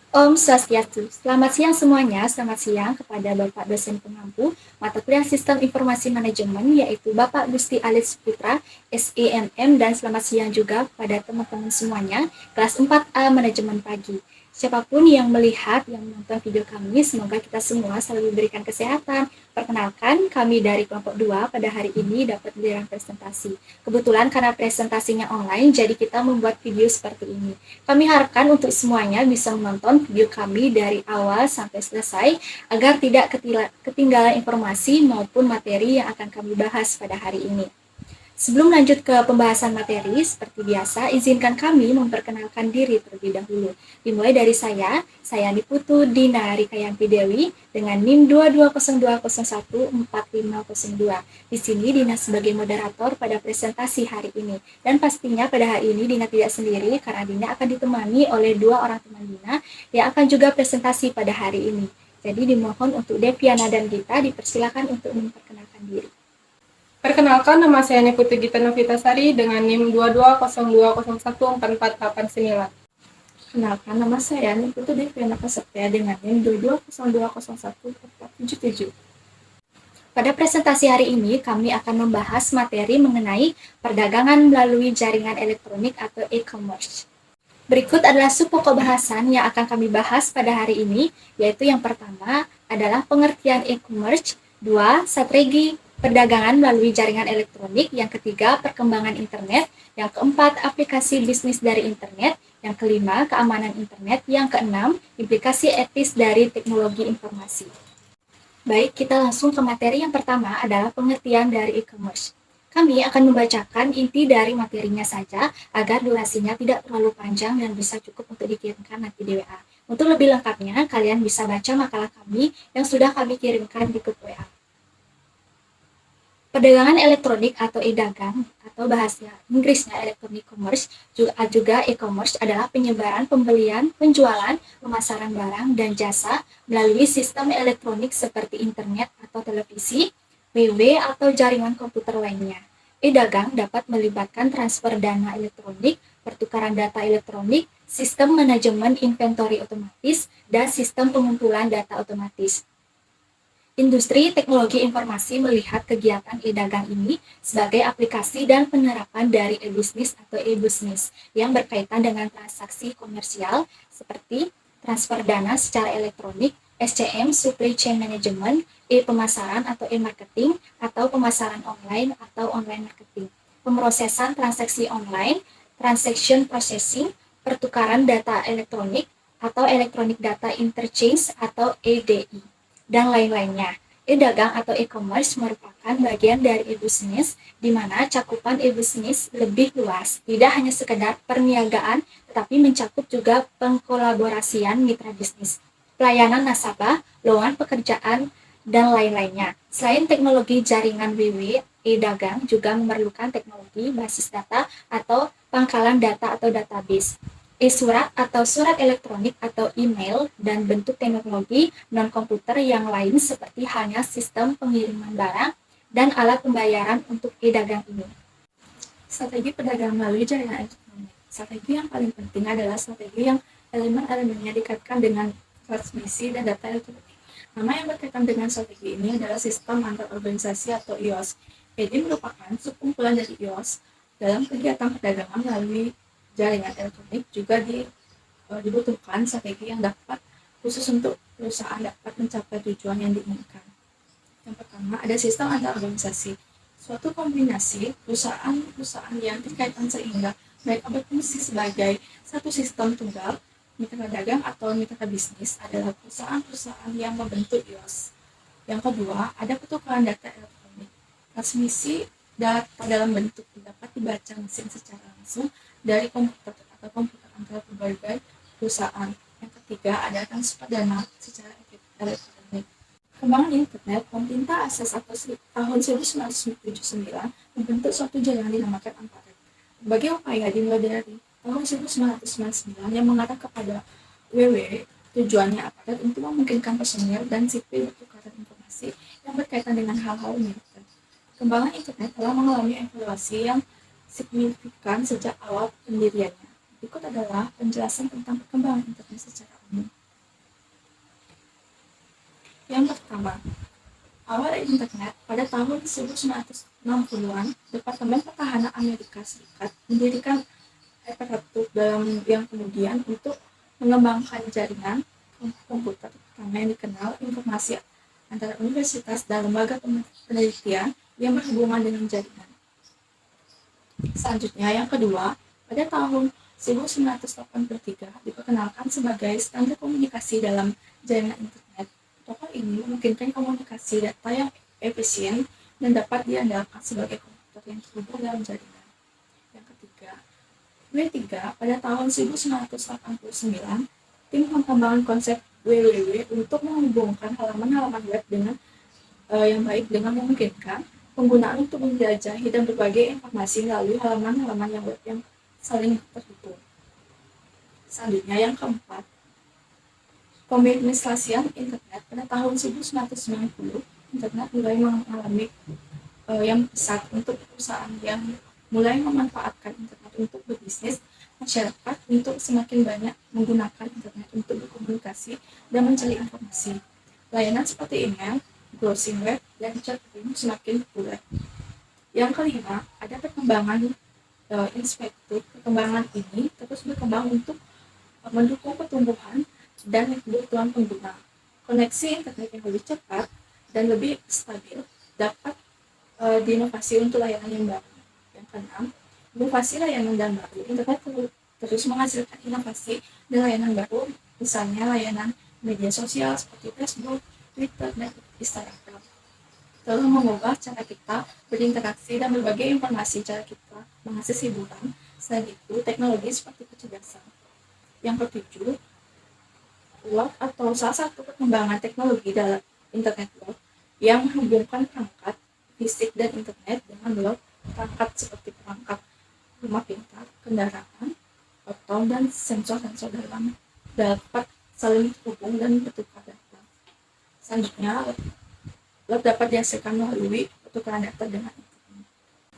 Om Swastiastu. Selamat siang semuanya. Selamat siang kepada Bapak dosen pengampu mata kuliah Sistem Informasi Manajemen yaitu Bapak Gusti Alis Putra, SEMM, dan selamat siang juga kepada teman-teman semuanya kelas 4A Manajemen Pagi. Siapapun yang melihat, yang menonton video kami, semoga kita semua selalu diberikan kesehatan. Perkenalkan, kami dari kelompok 2 pada hari ini dapat giliran presentasi. Kebetulan karena presentasinya online, jadi kita membuat video seperti ini. Kami harapkan untuk semuanya bisa menonton video kami dari awal sampai selesai agar tidak ketinggalan informasi maupun materi yang akan kami bahas pada hari ini. Sebelum lanjut ke pembahasan materi, seperti biasa, izinkan kami memperkenalkan diri terlebih dahulu. Dimulai dari saya Niputu Dina Rikayanti Dewi dengan NIM 22010145002. Di sini Dina sebagai moderator pada presentasi hari ini. Dan pastinya pada hari ini Dina tidak sendiri karena Dina akan ditemani oleh dua orang teman Dina yang akan juga presentasi pada hari ini. Jadi dimohon untuk Deviana dan Gita dipersilakan untuk memperkenalkan diri. Perkenalkan, nama saya Niputu Gita Novitasari dengan NIM 220101449. Kenalkan, nama saya Niputu Deviana Prasetya dengan NIM 220101477. Pada presentasi hari ini, kami akan membahas materi mengenai perdagangan melalui jaringan elektronik atau e-commerce. Berikut adalah subpokok bahasan yang akan kami bahas pada hari ini, yaitu yang pertama adalah pengertian e-commerce, 2. Strategi perdagangan melalui jaringan elektronik, yang ketiga perkembangan internet, yang keempat aplikasi bisnis dari internet, yang kelima keamanan internet, yang keenam implikasi etis dari teknologi informasi. Baik, kita langsung ke materi yang pertama adalah pengertian dari e-commerce. Kami akan membacakan inti dari materinya saja agar durasinya tidak terlalu panjang dan bisa cukup untuk dikirimkan nanti di WA. Untuk lebih lengkapnya, kalian bisa baca makalah kami yang sudah kami kirimkan di grup WA. Perdagangan elektronik atau e-dagang atau bahasa Inggrisnya electronic commerce juga e-commerce adalah penyebaran, pembelian, penjualan, pemasaran barang dan jasa melalui sistem elektronik seperti internet atau televisi, WW atau jaringan komputer lainnya. E-dagang dapat melibatkan transfer dana elektronik, pertukaran data elektronik, sistem manajemen inventory otomatis, dan sistem pengumpulan data otomatis. Industri teknologi informasi melihat kegiatan e-dagang ini sebagai aplikasi dan penerapan dari e-bisnis atau e-business yang berkaitan dengan transaksi komersial seperti transfer dana secara elektronik, SCM, supply chain management, e-pemasaran atau e-marketing, atau pemasaran online atau online marketing, pemrosesan transaksi online, transaction processing, pertukaran data elektronik atau electronic data interchange atau EDI, dan lain-lainnya. E-dagang atau e-commerce merupakan bagian dari e-business di mana cakupan e-business lebih luas, tidak hanya sekedar perniagaan, tetapi mencakup juga pengkolaborasian mitra bisnis, pelayanan nasabah, lowongan pekerjaan, dan lain-lainnya. Selain teknologi jaringan WW, e-dagang juga memerlukan teknologi basis data atau pangkalan data atau database, e-surat atau surat elektronik atau email, dan bentuk teknologi non-komputer yang lain seperti halnya sistem pengiriman barang dan alat pembayaran untuk e-dagang ini. Strategi perdagangan melalui jaringan elektronik. Strategi yang paling penting adalah strategi yang elemen-elemennya dikaitkan dengan transmisi dan data elektronik. Nama yang berkaitan dengan strategi ini adalah sistem antar organisasi atau IOS. Jadi merupakan subkumpulan dari IOS dalam kegiatan perdagangan melalui jaringan elektronik. Juga dibutuhkan strategi yang dapat khusus untuk perusahaan dapat mencapai tujuan yang diinginkan. Yang pertama ada sistem antar organisasi, suatu kombinasi perusahaan-perusahaan yang terkaitan sehingga mereka berfungsi sebagai satu sistem tunggal. Mitra dagang atau mitra bisnis adalah perusahaan-perusahaan yang membentuk IOS. Yang kedua, ada pertukaran data elektronik. Transmisi data dalam bentuk dapat dibaca mesin secara langsung dari komputer atau komputer antara berbagai perusahaan. Yang ketiga, ada transfer dana secara elektronik. Perkembangan internet, pemerintah ASAS atau tahun 1979 membentuk suatu jaringan dinamakan Amparet. Berbagai upaya dimulai dari tahun 1999 yang mengarah kepada WW. Tujuannya Amparet untuk memungkinkan personil dan sipil bertukaran informasi yang berkaitan dengan hal-hal militer. Perkembangan internet telah mengalami evaluasi yang signifikan sejak awal pendiriannya. Berikut adalah penjelasan tentang perkembangan internet secara umum. Yang pertama, awal internet pada tahun 1960-an, Departemen Pertahanan Amerika Serikat mendirikan aparatur dalam yang kemudian untuk mengembangkan jaringan komputer pertama yang dikenal informasi antara universitas dan lembaga penelitian yang berhubungan dengan jaringan. Selanjutnya, yang kedua, pada tahun 1983 diperkenalkan sebagai standar komunikasi dalam jaringan internet. Protokol ini memungkinkan komunikasi data yang efisien dan dapat diandalkan sebagai komputer yang terhubung dalam jaringan. Yang ketiga, W3 pada tahun 1989, tim pengembangan konsep WWW untuk menghubungkan halaman-halaman web dengan yang baik dengan memungkinkan penggunaan untuk menjelajahi dan berbagi informasi melalui halaman-halaman yang web yang saling terhubung. Selanjutnya, yang keempat, komersialisasian internet pada tahun 1990, internet mulai mengalami yang pesat untuk perusahaan yang mulai memanfaatkan internet untuk berbisnis, masyarakat untuk semakin banyak menggunakan internet untuk berkomunikasi dan mencari informasi. Layanan seperti email, browsing web, dan chat room semakin populer. Yang kelima, ada perkembangan inspektif. Perkembangan ini terus berkembang untuk mendukung pertumbuhan dan kebutuhan pengguna. Koneksi internet yang lebih cepat dan lebih stabil dapat diinovasi untuk layanan yang baru. Yang keenam, inovasi layanan dan baru. Internet terus menghasilkan inovasi dan layanan baru, misalnya layanan media sosial seperti Facebook, Twitter, dan Instagram. Telah mengubah cara kita berinteraksi dan berbagi informasi, cara kita mengakses hiburan. Selain itu, teknologi seperti kecerdasan. Yang ketujuh, WAP atau salah satu perkembangan teknologi dalam internet web yang menghubungkan perangkat fisik dan internet dengan blok perangkat seperti perangkat rumah pintar, kendaraan, otom, dan sensor-sensor dalam dapat saling terhubung dan bertukar data. Selanjutnya, web dapat dihasilkan melalui pertukaran data dengan internet.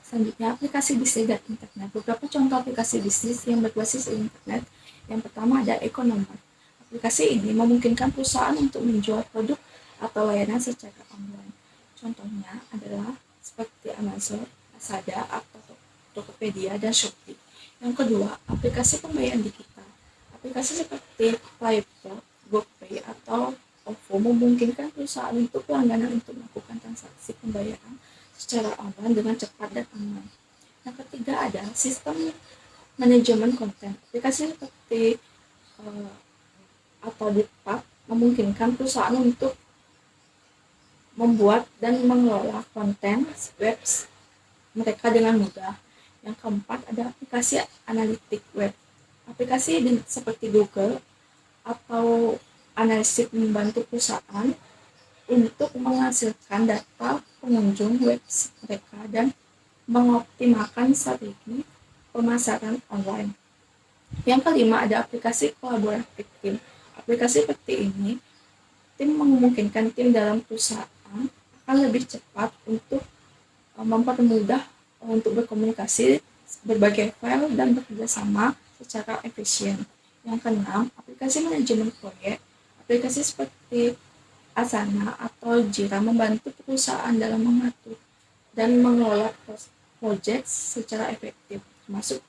Selanjutnya, aplikasi bisnis dan internet. Beberapa contoh aplikasi bisnis yang berbasis internet. Yang pertama ada Economart. Aplikasi ini memungkinkan perusahaan untuk menjual produk atau layanan secara online. Contohnya adalah seperti Amazon, Lazada, atau Tokopedia, dan Shopee. Yang kedua, aplikasi pembayaran digital. Aplikasi seperti Paypal, GoPay, atau OVO memungkinkan perusahaan untuk pelangganan untuk melakukan transaksi pembayaran secara online dengan cepat dan aman. Yang ketiga ada sistem manajemen konten. Aplikasi seperti atau Bitpub memungkinkan perusahaan untuk membuat dan mengelola konten web mereka dengan mudah. Yang keempat ada aplikasi analitik web. Aplikasi seperti Google atau analitik membantu perusahaan untuk menghasilkan data pengunjung web mereka dan mengoptimalkan strategi pemasaran online. Yang kelima ada aplikasi kolaboratif tim. Aplikasi seperti ini, tim memungkinkan tim dalam perusahaan akan lebih cepat untuk mempermudah untuk berkomunikasi, berbagi file, dan bekerja sama secara efisien. Yang keenam, aplikasi manajemen proyek. Aplikasi seperti Asana atau Jira membantu perusahaan dalam mengatur dan mengelola proyek secara efektif, termasuk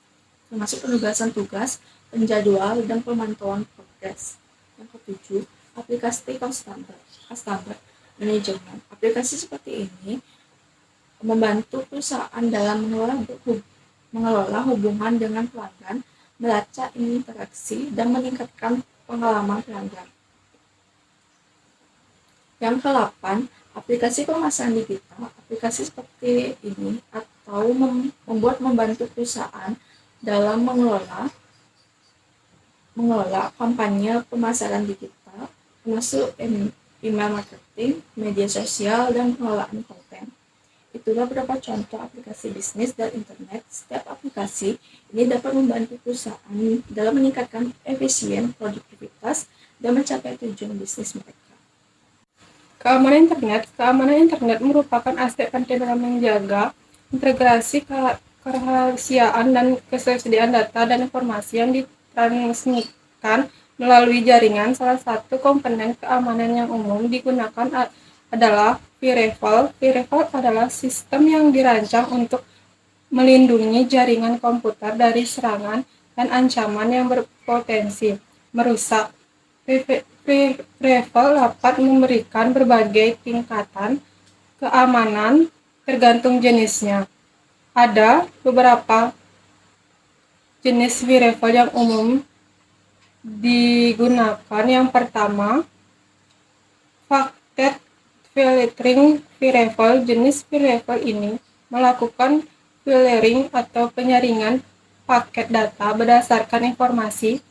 penugasan tugas, penjadwal, dan pemantauan progres. Yang ketujuh, aplikasi customer management. Aplikasi seperti ini membantu perusahaan dalam mengelola hubungan dengan pelanggan, melacak interaksi, dan meningkatkan pengalaman pelanggan. Yang ke-8, aplikasi pemasaran digital. Aplikasi seperti ini atau membantu perusahaan dalam mengelola kampanye pemasaran digital, termasuk email marketing, media sosial, dan pengelolaan konten. Itulah beberapa contoh aplikasi bisnis dan internet. Setiap aplikasi ini dapat membantu perusahaan dalam meningkatkan efisien, produktivitas, dan mencapai tujuan bisnis mereka. Keamanan internet merupakan aspek penting dalam menjaga integrasi, kerahasiaan, dan ketersediaan data dan informasi yang ditransmisikan melalui jaringan. Salah satu komponen keamanan yang umum digunakan adalah firewall. Firewall adalah sistem yang dirancang untuk melindungi jaringan komputer dari serangan dan ancaman yang berpotensi merusak. Firewall dapat memberikan berbagai tingkatan keamanan tergantung jenisnya. Ada beberapa jenis firewall yang umum digunakan. Yang pertama, packet filtering firewall. Jenis firewall ini melakukan filtering atau penyaringan paket data berdasarkan informasi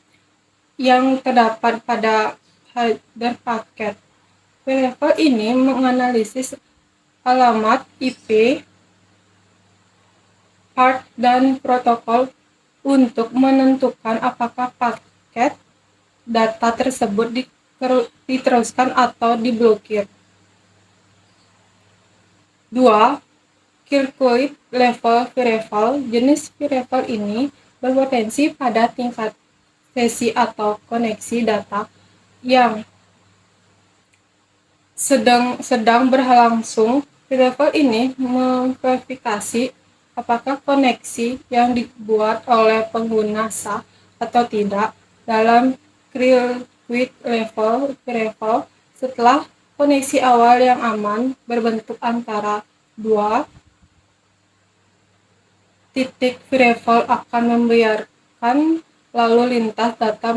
yang terdapat pada header paket. Firewall ini menganalisis alamat IP, port, dan protokol untuk menentukan apakah paket data tersebut diteruskan atau diblokir. 2. Circuit level firewall. Jenis firewall ini berpotensi pada tingkat sesi atau koneksi data yang sedang berlangsung. Firewall ini memverifikasi apakah koneksi yang dibuat oleh pengguna sah atau tidak. Dalam circuit level firewall, setelah koneksi awal yang aman berbentuk antara dua titik, firewall akan membiarkan lalu lintas data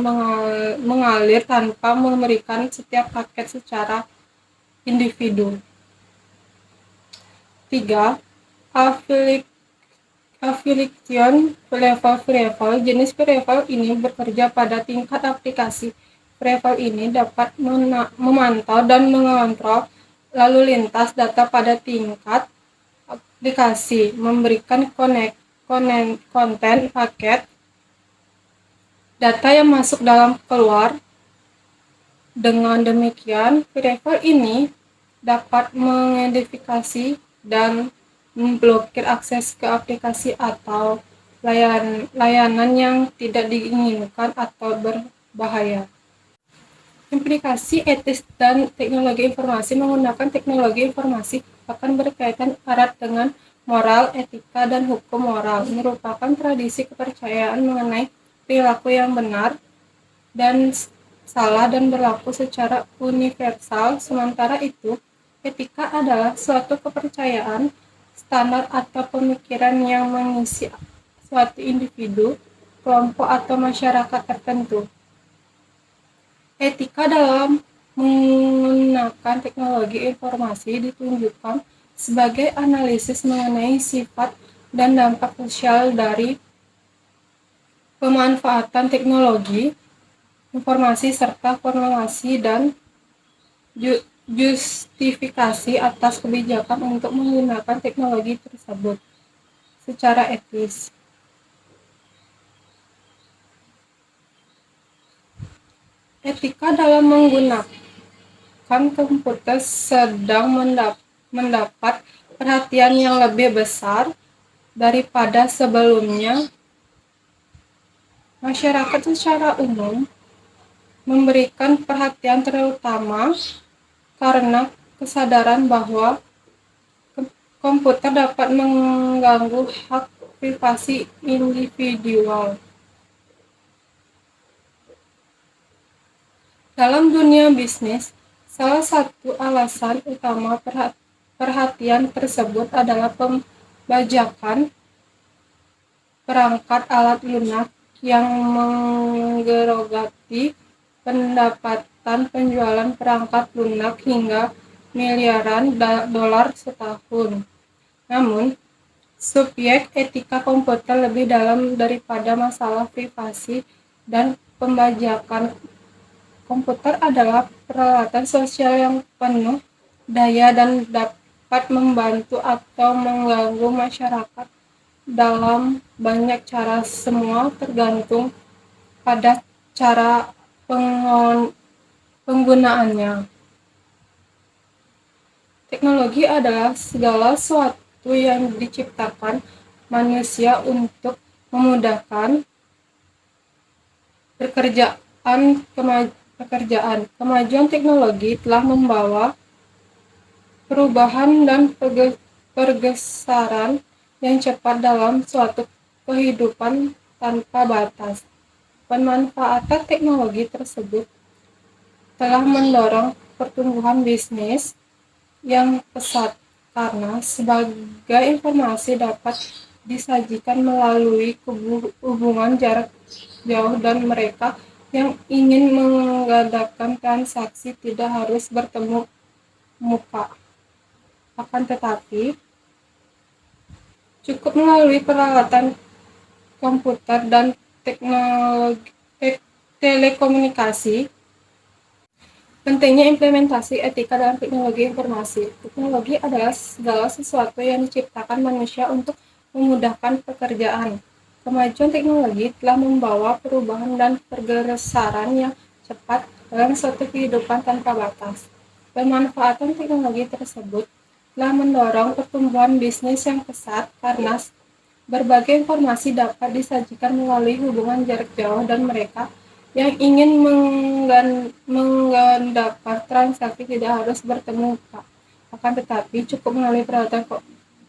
mengalir tanpa memberikan setiap paket secara individu. 3. Affiliation level firewall. Jenis firewall ini bekerja pada tingkat aplikasi. Firewall ini dapat memantau dan mengontrol lalu lintas data pada tingkat aplikasi, memberikan konten paket data yang masuk dalam keluar. Dengan demikian, firewall ini dapat mengidentifikasi dan memblokir akses ke aplikasi atau layanan yang tidak diinginkan atau berbahaya. Implikasi etis dan teknologi informasi. Menggunakan teknologi informasi akan berkaitan erat dengan moral, etika, dan hukum moral. Merupakan tradisi kepercayaan mengenai perilaku yang benar dan salah dan berlaku secara universal. Sementara itu, etika adalah suatu kepercayaan, standar atau pemikiran yang mengisi suatu individu, kelompok, atau masyarakat tertentu. Etika dalam menggunakan teknologi informasi ditunjukkan sebagai analisis mengenai sifat dan dampak sosial dari pemanfaatan teknologi informasi serta formulasi dan justifikasi atas kebijakan untuk menggunakan teknologi tersebut secara etis. Etika dalam menggunakan komputer sedang mendapat perhatian yang lebih besar daripada sebelumnya. Masyarakat secara umum memberikan perhatian terutama karena kesadaran bahwa komputer dapat mengganggu hak privasi individual. Dalam dunia bisnis, salah satu alasan utama perhatian tersebut adalah pembajakan perangkat alat lunak yang menggerogoti pendapatan penjualan perangkat lunak hingga miliaran dolar setahun. Namun, subjek etika komputer lebih dalam daripada masalah privasi dan pembajakan. Komputer adalah peralatan sosial yang penuh daya dan dapat membantu atau mengganggu masyarakat dalam banyak cara. Semua tergantung pada cara penggunaannya. Teknologi adalah segala sesuatu yang diciptakan manusia untuk memudahkan bekerja pekerjaan. Kemajuan teknologi telah membawa perubahan dan pergeseran yang cepat dalam suatu kehidupan tanpa batas. Pemanfaatan teknologi tersebut telah mendorong pertumbuhan bisnis yang pesat karena sebagai informasi dapat disajikan melalui hubungan jarak jauh dan mereka yang ingin mengadakan transaksi tidak harus bertemu muka. Akan tetapi, cukup melalui peralatan komputer dan telekomunikasi. Pentingnya implementasi etika dalam teknologi informasi. Teknologi adalah segala sesuatu yang diciptakan manusia untuk memudahkan pekerjaan. Kemajuan teknologi telah membawa perubahan dan pergeseran yang cepat dalam suatu kehidupan tanpa batas. Pemanfaatan teknologi tersebut telah mendorong pertumbuhan bisnis yang pesat karena berbagai informasi dapat disajikan melalui hubungan jarak jauh dan mereka yang ingin mengadakan transaksi tidak harus bertemu muka. Akan tetapi cukup melalui peralatan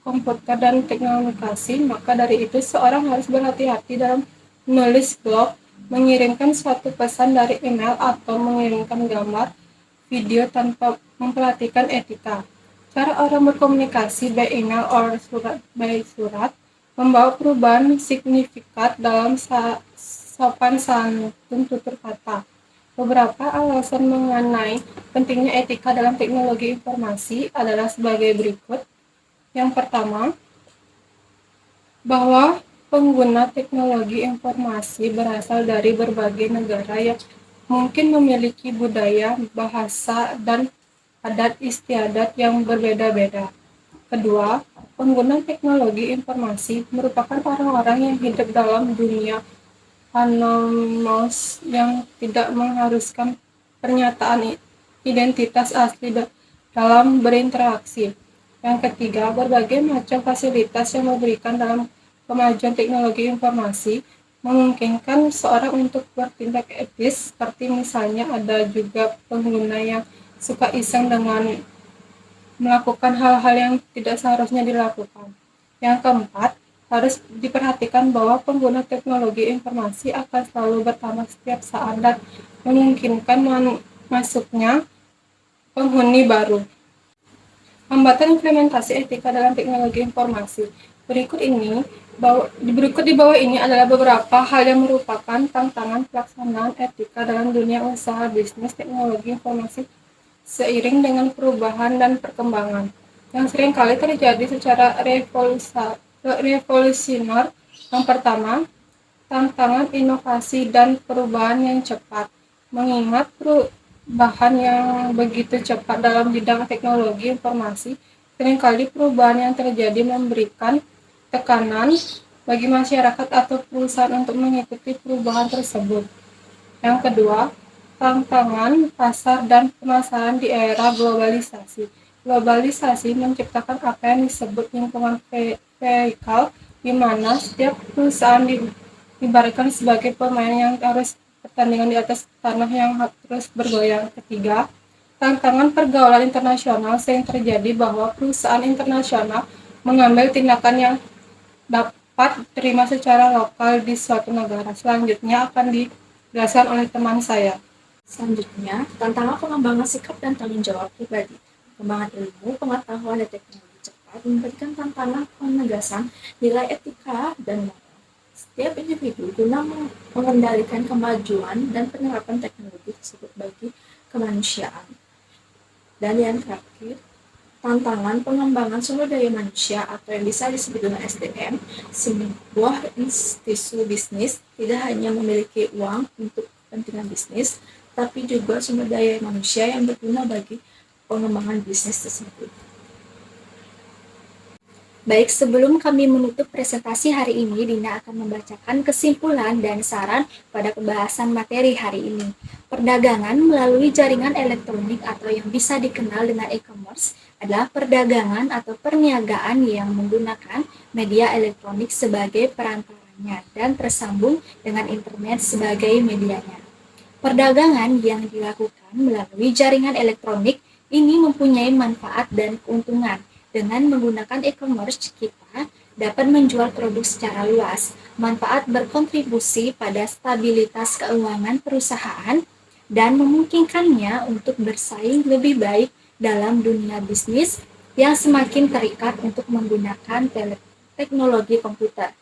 komputer dan teknologi, maka dari itu seorang harus berhati-hati dalam menulis blog, mengirimkan suatu pesan dari email atau mengirimkan gambar, video tanpa memperhatikan etika. Cara orang berkomunikasi by email or surat membawa perubahan signifikan dalam sopan santun tutur kata. Beberapa alasan mengenai pentingnya etika dalam teknologi informasi adalah sebagai berikut. Yang pertama, bahwa pengguna teknologi informasi berasal dari berbagai negara yang mungkin memiliki budaya, bahasa, dan adat istiadat yang berbeda-beda. Kedua, pengguna teknologi informasi merupakan orang-orang yang hidup dalam dunia anonimus yang tidak mengharuskan pernyataan identitas asli dalam berinteraksi. Yang ketiga, berbagai macam fasilitas yang diberikan dalam kemajuan teknologi informasi memungkinkan seorang untuk bertindak etis, seperti misalnya ada juga pengguna yang suka iseng dengan melakukan hal-hal yang tidak seharusnya dilakukan. Yang keempat, harus diperhatikan bahwa pengguna teknologi informasi akan selalu bertambah setiap saat dan memungkinkan masuknya penghuni baru. Hambatan implementasi etika dalam teknologi informasi. Berikut di bawah ini adalah beberapa hal yang merupakan tantangan pelaksanaan etika dalam dunia usaha bisnis teknologi informasi seiring dengan perubahan dan perkembangan yang seringkali terjadi secara revolusioner. Yang pertama, tantangan inovasi dan perubahan yang cepat. Mengingat perubahan yang begitu cepat dalam bidang teknologi informasi, seringkali perubahan yang terjadi memberikan tekanan bagi masyarakat atau perusahaan untuk mengikuti perubahan tersebut. Yang kedua, tantangan pasar dan pemasaran di era globalisasi. Globalisasi menciptakan apa yang disebut lingkungan vertikal, di mana setiap perusahaan diibaratkan sebagai pemain yang harus pertandingan di atas tanah yang terus bergoyang. Ketiga, tantangan pergaulan internasional sering terjadi bahwa perusahaan internasional mengambil tindakan yang dapat diterima secara lokal di suatu negara. Selanjutnya akan dijelaskan oleh teman saya. Selanjutnya, tantangan pengembangan sikap dan tanggung jawab pribadi. Pengembangan ilmu, pengetahuan, dan teknologi cepat memberikan tantangan penegasan nilai etika dan moral setiap individu guna mengendalikan kemajuan dan penerapan teknologi tersebut bagi kemanusiaan. Dan yang terakhir, tantangan pengembangan sumber daya manusia atau yang bisa disebut dengan SDM. Sebuah institusi bisnis tidak hanya memiliki uang untuk kepentingan bisnis, tapi juga sumber daya manusia yang berguna bagi pengembangan bisnis tersebut. Baik, sebelum kami menutup presentasi hari ini, Dina akan membacakan kesimpulan dan saran pada pembahasan materi hari ini. Perdagangan melalui jaringan elektronik atau yang bisa dikenal dengan e-commerce adalah perdagangan atau perniagaan yang menggunakan media elektronik sebagai perantaranya dan tersambung dengan internet sebagai medianya. Perdagangan yang dilakukan melalui jaringan elektronik ini mempunyai manfaat dan keuntungan. Dengan menggunakan e-commerce, kita dapat menjual produk secara luas. Manfaat berkontribusi pada stabilitas keuangan perusahaan dan memungkinkannya untuk bersaing lebih baik dalam dunia bisnis yang semakin terikat untuk menggunakan teknologi komputer.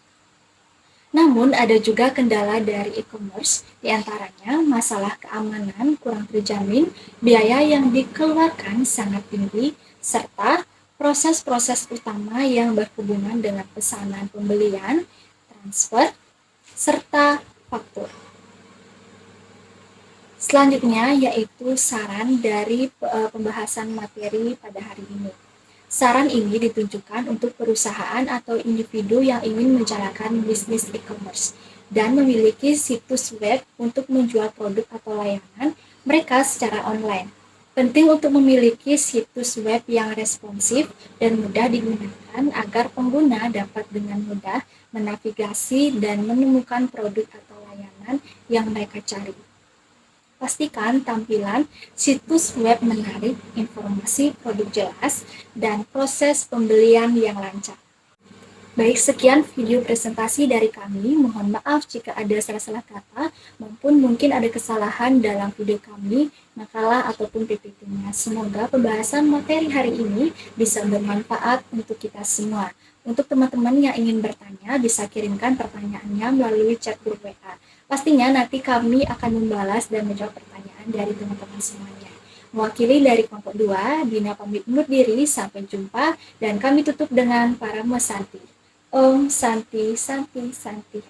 Namun ada juga kendala dari e-commerce, diantaranya masalah keamanan kurang terjamin, biaya yang dikeluarkan sangat tinggi, serta proses-proses utama yang berhubungan dengan pesanan pembelian, transfer, serta faktur. Selanjutnya yaitu saran dari pembahasan materi pada hari ini. Saran ini ditujukan untuk perusahaan atau individu yang ingin menjalankan bisnis e-commerce dan memiliki situs web untuk menjual produk atau layanan mereka secara online. Penting untuk memiliki situs web yang responsif dan mudah digunakan agar pengguna dapat dengan mudah menavigasi dan menemukan produk atau layanan yang mereka cari. Pastikan tampilan situs web menarik, informasi produk jelas, dan proses pembelian yang lancar. Baik, sekian video presentasi dari kami. Mohon maaf jika ada salah-salah kata maupun mungkin ada kesalahan dalam video kami, makalah ataupun PPT-nya. Semoga pembahasan materi hari ini bisa bermanfaat untuk kita semua. Untuk teman-teman yang ingin bertanya, bisa kirimkan pertanyaannya melalui chat grup WA. Pastinya nanti kami akan membalas dan menjawab pertanyaan dari teman-teman semuanya. Mewakili dari kelompok 2, Dina pamit undur diri, sampai jumpa, dan kami tutup dengan Paramo Santi. Om Santi Santi Santi.